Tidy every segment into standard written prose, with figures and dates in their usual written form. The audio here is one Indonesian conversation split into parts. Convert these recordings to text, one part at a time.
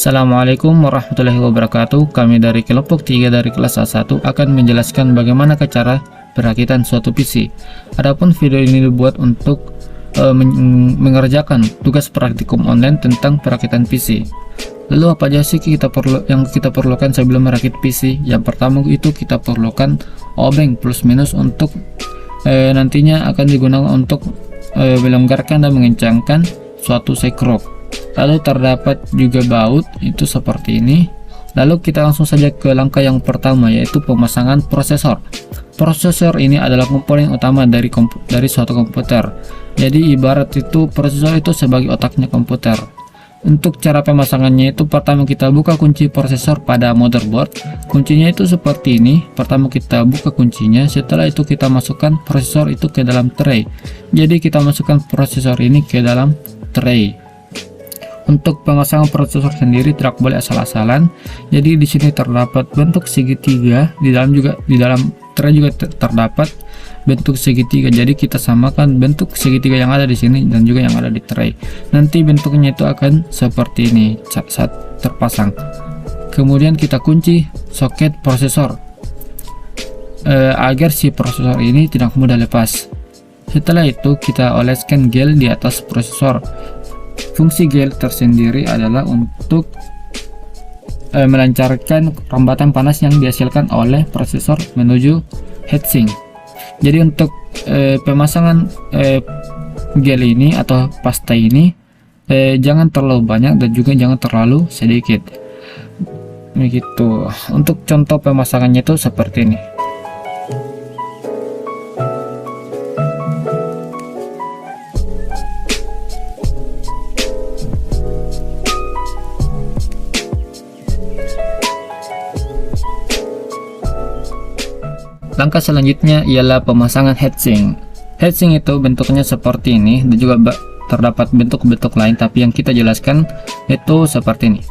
Assalamualaikum warahmatullahi wabarakatuh. Kami dari kelompok 3 dari kelas A1 akan menjelaskan bagaimana cara perakitan suatu PC. Adapun video ini dibuat untuk mengerjakan tugas praktikum online tentang perakitan PC. Lalu apa aja sih yang kita perlukan sebelum merakit PC? Yang pertama itu kita perlukan obeng plus minus untuk nantinya akan digunakan untuk melonggarkan dan mengencangkan suatu sekrup. Lalu terdapat juga baut itu seperti ini. Lalu kita langsung saja ke langkah yang pertama, yaitu pemasangan prosesor. Prosesor ini adalah komponen utama dari suatu komputer. Jadi ibarat itu prosesor itu sebagai otaknya komputer. Untuk cara pemasangannya itu pertama kita buka kunci prosesor pada motherboard. Kuncinya itu seperti ini. Pertama kita buka kuncinya, setelah itu kita masukkan prosesor itu ke dalam tray. Jadi kita masukkan prosesor ini ke dalam tray. Untuk pemasangan prosesor sendiri tidak boleh asal-asalan. Jadi di sini terdapat bentuk segitiga, di dalam tray juga terdapat bentuk segitiga. Jadi kita samakan bentuk segitiga yang ada di sini dan juga yang ada di tray. Nanti bentuknya itu akan seperti ini saat terpasang. Kemudian kita kunci soket prosesor agar si prosesor ini tidak mudah lepas. Setelah itu kita oleskan gel di atas prosesor. Fungsi gel tersendiri adalah untuk melancarkan rambatan panas yang dihasilkan oleh prosesor menuju heatsink. Jadi untuk pemasangan gel ini atau pasta ini jangan terlalu banyak dan juga jangan terlalu sedikit. Begitu. Untuk contoh pemasangannya itu seperti ini. Langkah selanjutnya ialah pemasangan heatsink. Heatsink itu bentuknya seperti ini dan juga terdapat bentuk-bentuk lain, tapi yang kita jelaskan itu seperti ini.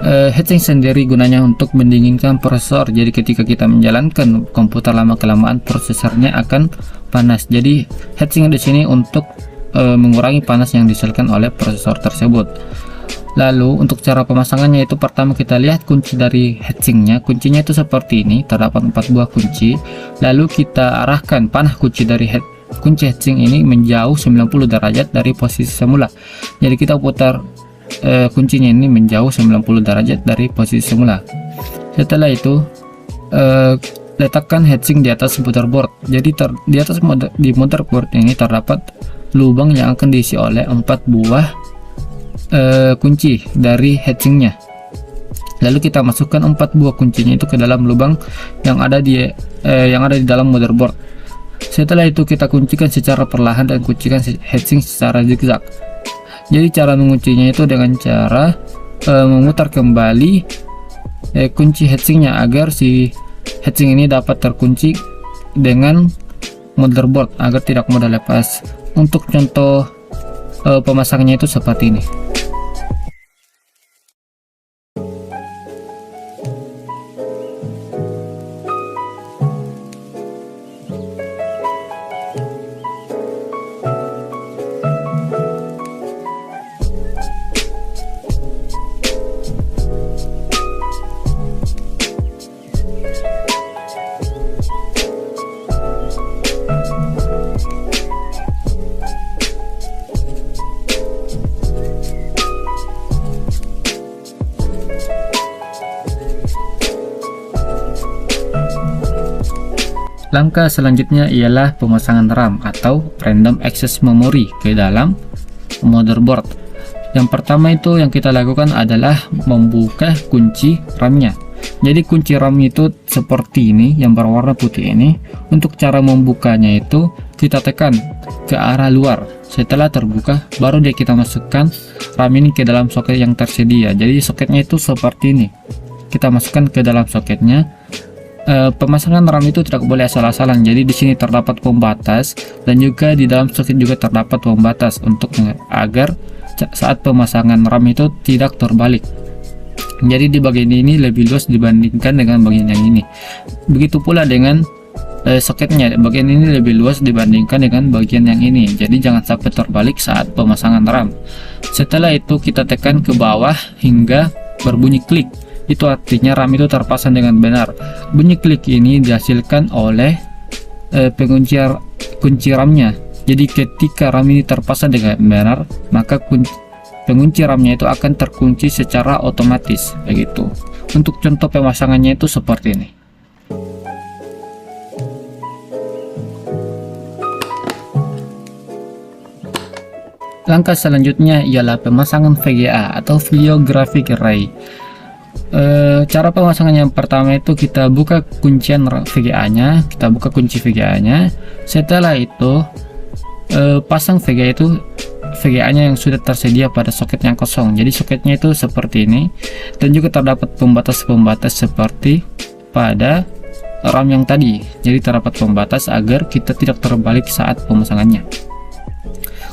Heatsink sendiri gunanya untuk mendinginkan prosesor. Jadi ketika kita menjalankan komputer lama-kelamaan prosesornya akan panas. Jadi heatsink di sini untuk mengurangi panas yang dihasilkan oleh prosesor tersebut. Lalu untuk cara pemasangannya itu pertama kita lihat kunci dari heatsinknya. Kuncinya itu seperti ini, terdapat 4 buah kunci. Lalu kita arahkan panah kunci dari kunci heatsink ini menjauh 90 derajat dari posisi semula. Jadi kita putar kuncinya ini menjauh 90 derajat dari posisi semula. Setelah itu letakkan heatsink di atas motherboard. Jadi di motherboard ini terdapat lubang yang akan diisi oleh 4 buah kunci dari heatsinknya. Lalu kita masukkan 4 buah kuncinya itu ke dalam lubang yang ada di dalam motherboard. Setelah itu kita kuncikan secara perlahan dan kuncikan heatsink secara zigzag. Jadi cara menguncinya itu dengan cara memutar kembali kunci heatsinknya agar si heatsink ini dapat terkunci dengan motherboard agar tidak mudah lepas. Untuk contoh pemasangannya itu seperti ini. Langkah selanjutnya ialah pemasangan RAM atau Random Access Memory ke dalam motherboard. Yang pertama itu yang kita lakukan adalah membuka kunci RAM-nya. Jadi kunci RAM itu seperti ini yang berwarna putih ini. Untuk cara membukanya itu kita tekan ke arah luar. Setelah terbuka baru kita masukkan RAM ini ke dalam soket yang tersedia. Jadi soketnya itu seperti ini. Kita masukkan ke dalam soketnya. Pemasangan RAM itu tidak boleh asal-asalan. Jadi di sini terdapat pembatas dan juga di dalam soket juga terdapat pembatas untuk agar saat pemasangan RAM itu tidak terbalik. Jadi di bagian ini lebih luas dibandingkan dengan bagian yang ini. Begitu pula dengan soketnya. Bagian ini lebih luas dibandingkan dengan bagian yang ini, jadi jangan sampai terbalik saat pemasangan RAM. Setelah itu kita tekan ke bawah hingga berbunyi klik. Itu artinya RAM itu terpasang dengan benar. Bunyi klik ini dihasilkan oleh kunci RAM-nya. Jadi ketika RAM ini terpasang dengan benar, maka pengunci RAM-nya itu akan terkunci secara otomatis begitu. Untuk contoh pemasangannya itu seperti ini. Langkah selanjutnya ialah pemasangan VGA atau Video Graphic Array. Cara pemasangan yang pertama itu kita buka kuncian VGA-nya, kita buka kunci VGA-nya. Setelah itu pasang VGA-nya yang sudah tersedia pada soket yang kosong. Jadi soketnya itu seperti ini, dan juga terdapat pembatas-pembatas seperti pada RAM yang tadi. Jadi terdapat pembatas agar kita tidak terbalik saat pemasangannya.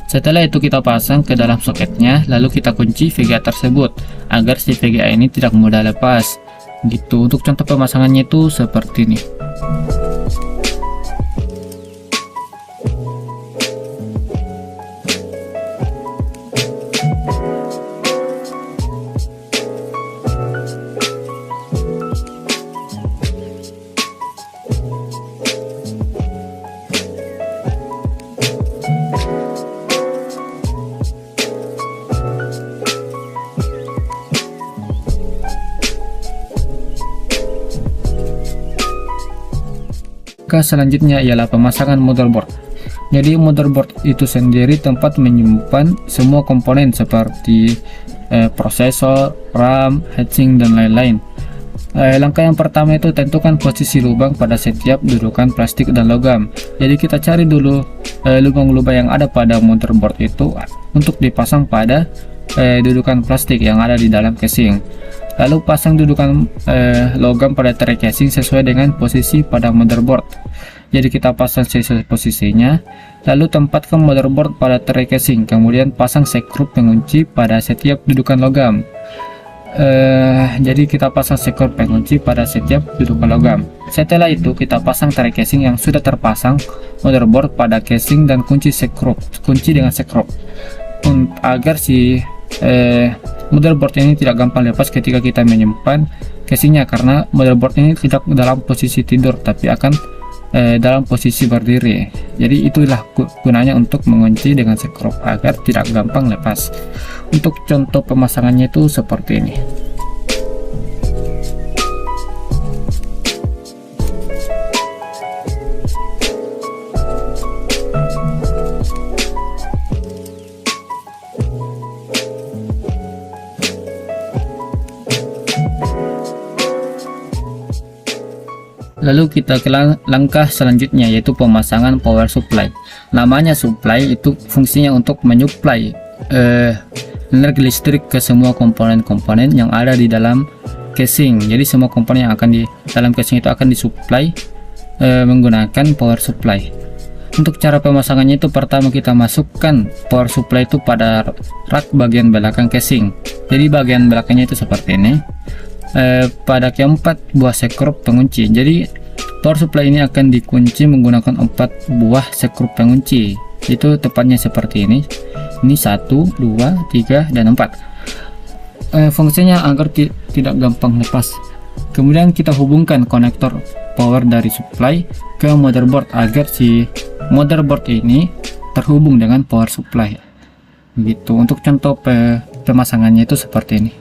Setelah itu kita pasang ke dalam soketnya, lalu kita kunci VGA tersebut agar si VGA ini tidak mudah lepas gitu. Untuk contoh pemasangannya itu seperti ini. Selanjutnya ialah pemasangan motherboard. Jadi motherboard itu sendiri tempat menyimpan semua komponen seperti prosesor, RAM, heatsink, dan lain-lain. Langkah yang pertama itu tentukan posisi lubang pada setiap dudukan plastik dan logam. Jadi kita cari dulu lubang-lubang yang ada pada motherboard itu untuk dipasang pada dudukan plastik yang ada di dalam casing. Lalu pasang dudukan logam pada tray casing sesuai dengan posisi pada motherboard. Jadi kita pasang sesuai posisinya, lalu tempatkan motherboard pada tray casing, kemudian pasang sekrup pengunci pada setiap dudukan logam. Jadi kita pasang sekrup pengunci pada setiap dudukan logam. Setelah itu kita pasang tray casing yang sudah terpasang motherboard pada casing dan kunci dengan sekrup agar si motherboard ini tidak gampang lepas ketika kita menyimpan casingnya, karena motherboard ini tidak dalam posisi tidur tapi akan dalam posisi berdiri. Jadi itulah gunanya untuk mengunci dengan sekrup agar tidak gampang lepas. Untuk contoh pemasangannya itu seperti ini. Lalu kita ke langkah selanjutnya, yaitu pemasangan power supply. Namanya supply itu fungsinya untuk menyuplai energi listrik ke semua komponen-komponen yang ada di dalam casing. Jadi semua komponen yang akan di dalam casing itu akan disuplai menggunakan power supply. Untuk cara pemasangannya itu pertama kita masukkan power supply itu pada rak bagian belakang casing. Jadi bagian belakangnya itu seperti ini. Pada keempat buah sekrup pengunci. Jadi power supply ini akan dikunci menggunakan 4 buah sekrup pengunci. Itu tepatnya seperti ini. Ini 1, 2, 3, dan 4. Fungsinya agar tidak gampang lepas. Kemudian kita hubungkan konektor power dari supply ke motherboard agar si motherboard ini terhubung dengan power supply. Begitu. Untuk contoh pemasangannya itu seperti ini.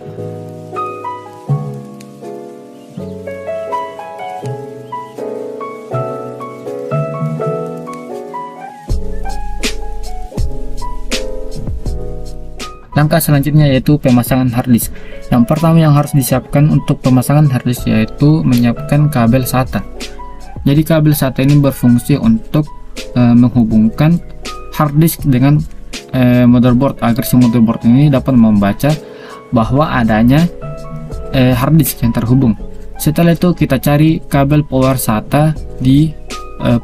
Langkah selanjutnya yaitu pemasangan harddisk. Yang pertama yang harus disiapkan untuk pemasangan harddisk yaitu menyiapkan kabel SATA. Jadi kabel SATA ini berfungsi untuk menghubungkan harddisk dengan motherboard agar si motherboard ini dapat membaca bahwa adanya harddisk yang terhubung. Setelah itu kita cari kabel power SATA di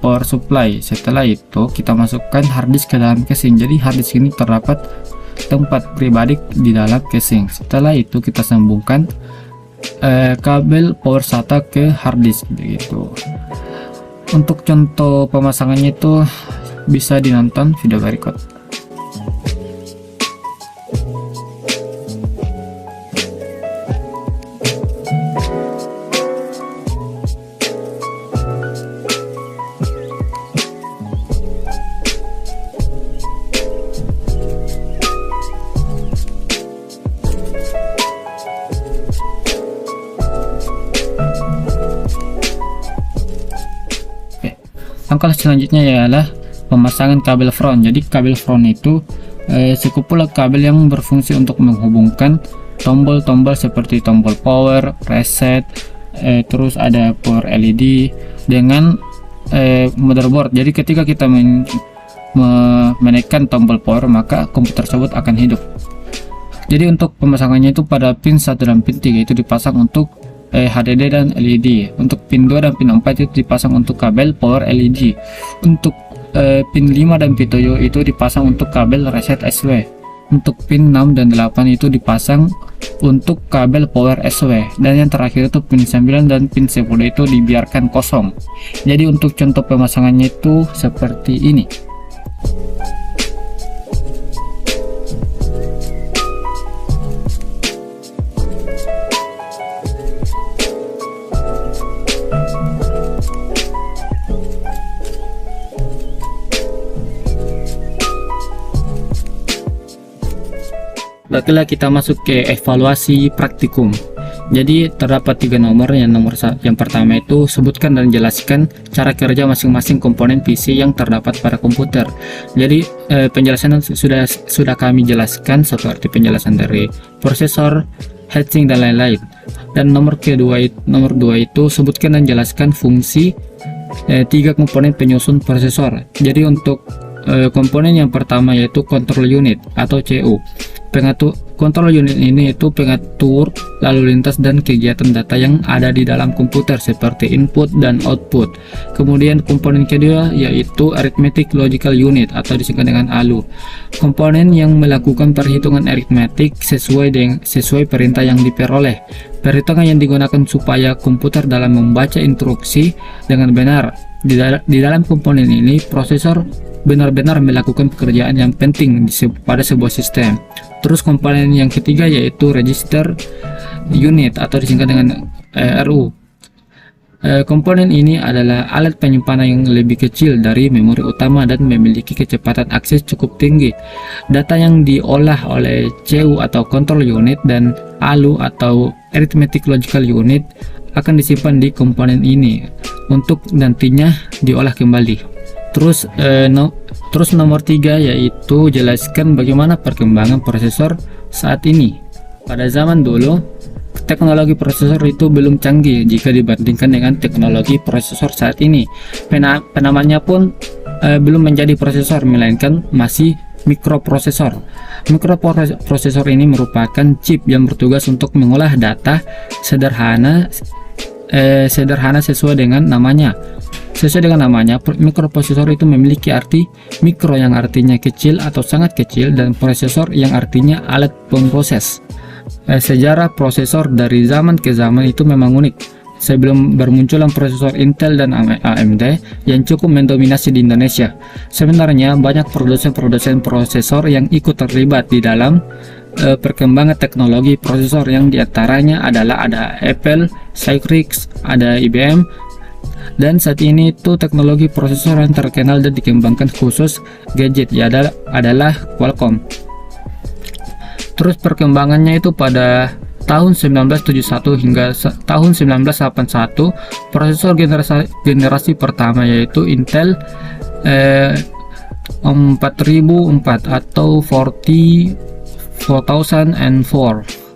power supply. Setelah itu kita masukkan harddisk ke dalam casing. Jadi harddisk ini terdapat tempat pribadi di dalam casing. Setelah itu kita sambungkan kabel power SATA ke harddisk begitu. Untuk contoh pemasangannya itu bisa dinonton video berikut. Langkah selanjutnya ialah pemasangan kabel front. Jadi kabel front itu sekumpulan kabel yang berfungsi untuk menghubungkan tombol-tombol seperti tombol power, reset, terus ada power LED dengan motherboard. Jadi ketika kita menekan tombol power, maka komputer tersebut akan hidup. Jadi untuk pemasangannya itu pada pin 1 dan pin 3 itu dipasang untuk HDD dan LED. Untuk pin 2 dan pin 4 itu dipasang untuk kabel power LED. Untuk pin 5 dan pin 7 itu dipasang untuk kabel reset SW. Untuk pin 6 dan 8 itu dipasang untuk kabel power SW. Dan yang terakhir itu pin 9 dan pin 10 itu dibiarkan kosong. Jadi untuk contoh pemasangannya itu seperti ini. Baiklah, kita masuk ke evaluasi praktikum. Jadi terdapat 3 nomor. Yang pertama itu sebutkan dan jelaskan cara kerja masing-masing komponen PC yang terdapat pada komputer. Jadi penjelasan sudah kami jelaskan, seperti penjelasan dari prosesor, heatsink dan lain-lain. Dan nomor 2 itu sebutkan dan jelaskan fungsi 3 komponen penyusun prosesor. Jadi untuk komponen yang pertama yaitu control unit atau CU. Control unit ini itu pengatur lalu lintas dan kegiatan data yang ada di dalam komputer seperti input dan output. Kemudian komponen kedua yaitu arithmetic logical unit atau disingkat dengan ALU. Komponen yang melakukan perhitungan aritmetik sesuai perintah yang diperoleh. Perhitungan yang digunakan supaya komputer dalam membaca instruksi dengan benar. Di dalam komponen ini prosesor benar-benar melakukan pekerjaan yang penting pada sebuah sistem. Terus komponen yang ketiga yaitu register unit atau disingkat dengan RU. Komponen ini adalah alat penyimpanan yang lebih kecil dari memori utama dan memiliki kecepatan akses cukup tinggi. Data yang diolah oleh CU atau control unit dan ALU atau arithmetic logical unit akan disimpan di komponen ini untuk nantinya diolah kembali. Terus nomor 3 yaitu jelaskan bagaimana perkembangan prosesor saat ini. Pada zaman dulu, teknologi prosesor itu belum canggih jika dibandingkan dengan teknologi prosesor saat ini. Penamanya pun belum menjadi prosesor, melainkan masih mikroprosesor. Mikroprosesor ini merupakan chip yang bertugas untuk mengolah data sederhana sesuai dengan namanya. Mikroprosesor itu memiliki arti mikro yang artinya kecil atau sangat kecil, dan prosesor yang artinya alat pemproses. Sejarah prosesor dari zaman ke zaman itu memang unik. Sebelum bermunculan prosesor Intel dan AMD yang cukup mendominasi di Indonesia, sebenarnya banyak produsen-produsen prosesor yang ikut terlibat di dalam perkembangan teknologi prosesor, yang diantaranya adalah ada Apple, Cyrix, ada IBM. Dan saat ini itu teknologi prosesor yang terkenal dan dikembangkan khusus gadget adalah Qualcomm. Terus perkembangannya itu pada tahun 1971 hingga tahun 1981, prosesor generasi pertama yaitu Intel 4004 atau 4004.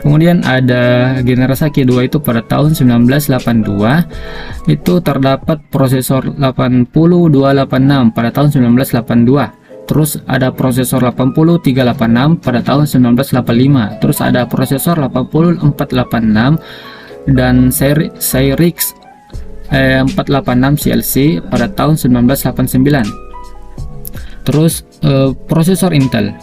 Kemudian ada generasi kedua itu pada tahun 1982, itu terdapat prosesor 80286 pada tahun 1982. Terus ada prosesor 80386 pada tahun 1985. Terus ada prosesor 80486 dan Cyrix 486 CLC pada tahun 1989. Terus prosesor Intel.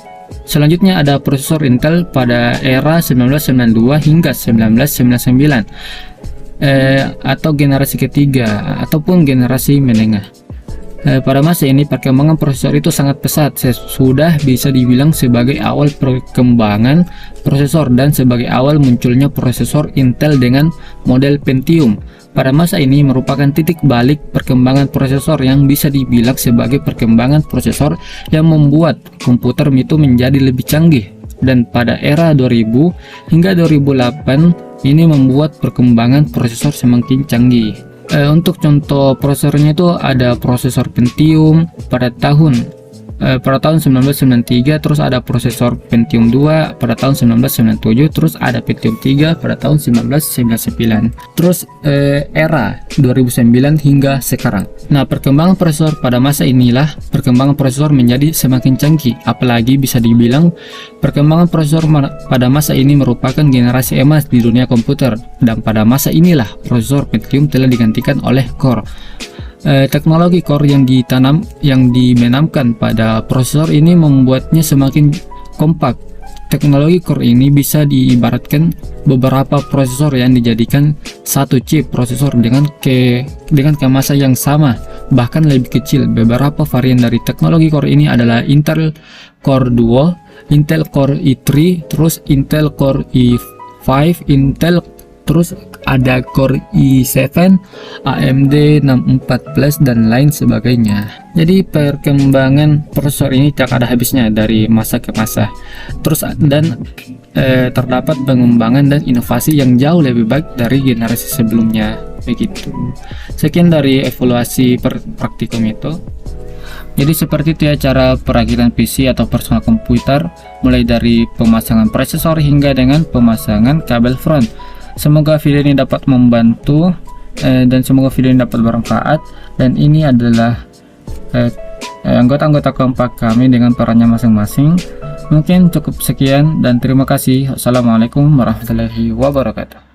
Selanjutnya ada prosesor Intel pada era 1992 hingga 1999. atau generasi ketiga ataupun generasi menengah. Pada masa ini perkembangan prosesor itu sangat pesat, sudah bisa dibilang sebagai awal perkembangan prosesor dan sebagai awal munculnya prosesor Intel dengan model Pentium. Pada masa ini merupakan titik balik perkembangan prosesor yang bisa dibilang sebagai perkembangan prosesor yang membuat komputer itu menjadi lebih canggih. Dan pada era 2000 hingga 2008 ini membuat perkembangan prosesor semakin canggih. Untuk contoh prosesornya itu ada prosesor Pentium pada tahun 1993, terus ada prosesor Pentium 2 pada tahun 1997, terus ada Pentium 3 pada tahun 1999, terus era 2009 hingga sekarang. Nah, perkembangan prosesor pada masa inilah perkembangan prosesor menjadi semakin canggih, apalagi bisa dibilang perkembangan prosesor pada masa ini merupakan generasi emas di dunia komputer, dan pada masa inilah prosesor Pentium telah digantikan oleh Core. Teknologi Core yang dimenamkan pada prosesor ini membuatnya semakin kompak. Teknologi Core ini bisa diibaratkan beberapa prosesor yang dijadikan satu chip prosesor dengan kemasan yang sama, bahkan lebih kecil. Beberapa varian dari teknologi Core ini adalah Intel Core Duo, Intel Core i3, terus Intel Core i5, terus ada Core i7, AMD 614 dan lain sebagainya. Jadi perkembangan prosesor ini tak ada habisnya dari masa ke masa. Terus terdapat pengembangan dan inovasi yang jauh lebih baik dari generasi sebelumnya. Begitu. Sekian dari evaluasi praktikum itu. Jadi seperti itu ya cara perakitan PC atau personal komputer, mulai dari pemasangan prosesor hingga dengan pemasangan kabel front. Semoga video ini dapat membantu dan semoga video ini dapat bermanfaat. Dan ini adalah anggota-anggota kompak kami dengan perannya masing-masing. Mungkin cukup sekian dan terima kasih. Assalamualaikum warahmatullahi wabarakatuh.